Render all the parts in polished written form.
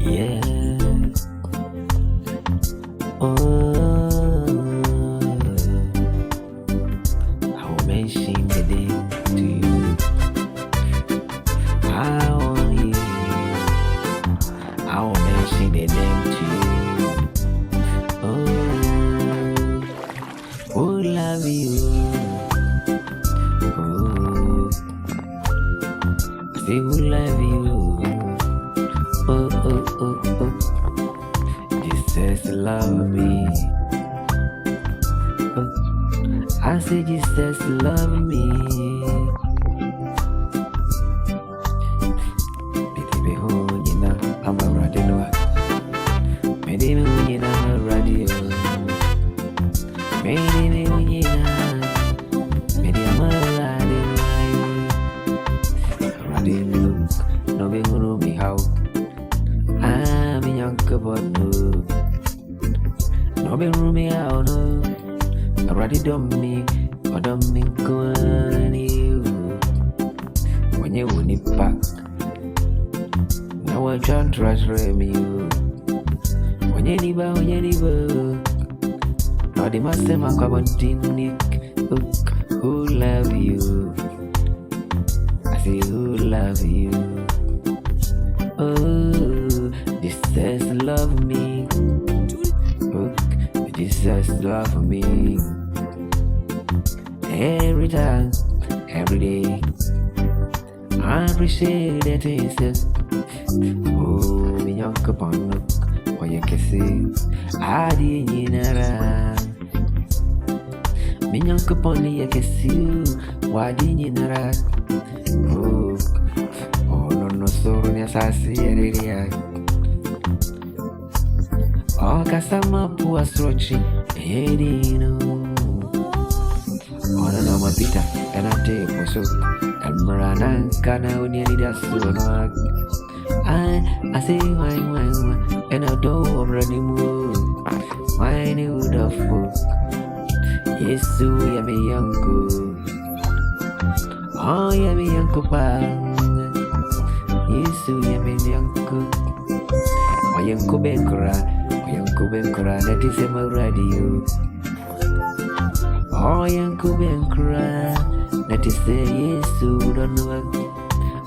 Yeah. Oh, I will mention the name to you. I want you. I will mention the name to you. Oh, who love you? Oh, I say who love you? Oh, oh, oh, oh. Jesus love me. Oh, I say Jesus love me. Baby, oh, you know, I'm a radio. Baby, you know, I'm a radio. Baby, you know, baby, I'm a radio. Radio, no be gonna be how. I'm a young couple, no be roomy out, no. Already done me, or done me good you. When you win it back, now I can't trust me. When you need, now they must say my carbon tinnick. Who love you? I say who love you? Oh, Jesus love me. Oh, Jesus love me. Every time, every day, I appreciate that it's oh, me young upon look, what you can see. I didn't know. Me young upon you can see. Why didn't you know? Oh, no, sorrow, yes, I see it. Oh, Kasama was watching, you know. Oh, no, my Peter, and I take so. And Marana, Kana, when you need us so. I say, why, and I don't already move. My new the folk. Yes, so you me young girl. Oh, you me young couple. Yes, so you me young girl. My young Kubenkura, that is a radio. Oh, young Kubenkura, that is a yes, so don't know.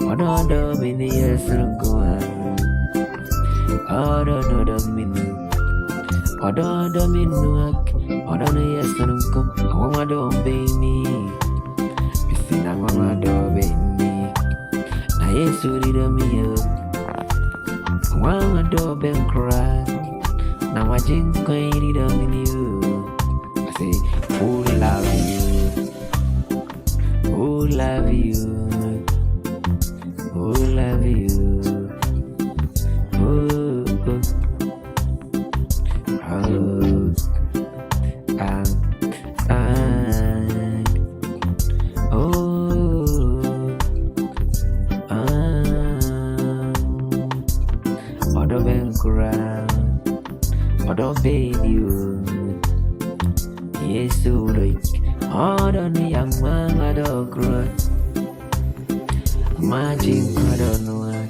Oh, no, don't mean yes, go on. Oh, don't know, mean. Oh, don't mean work. Oh, don't know, yes, don't come. Oh, my don't pay me. You see, now, my don't pay me. Now, yes, you did me up. One my door been cry. Now my jink ain't in you. I say, who love you? Who love you? Who love you? Oh, oh, Odo benkura, odo you. Yes, so like, odo ni young man, odo grow. Magic, I don't know.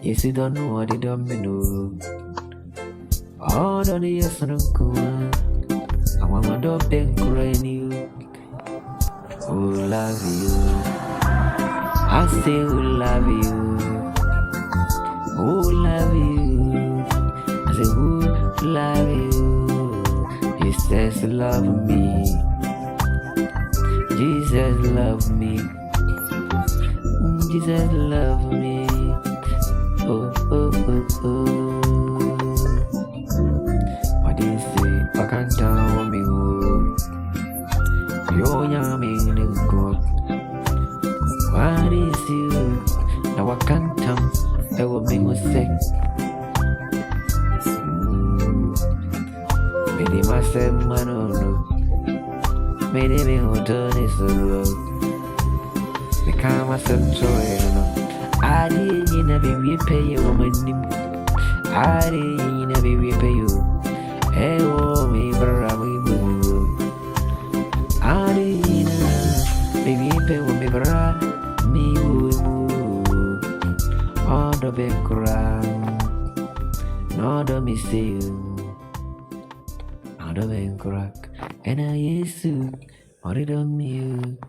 Yes, you don't know what it don't know. Odo ni yes, no go. I want my dog benkura in you. Who love you? I say who love you. Who love you? I say who love you? Jesus love me. Jesus love me. Jesus love me. Oh, oh, oh, oh. What do you say? I can't tell me who. You're yummy in God. What is you? Now I can't tell. I will make mistake. Maybe myself, man, oh no. Maybe me who turn is the road. Become myself, so I don't know. I didn't never repay you, money. I didn't never repay you. Hey, oh, me, brother, we will. I didn't baby pay me, brother, me, woo. Oh, the big crown. me see you. Ada bengkorak, ena Yesu, ori dom you.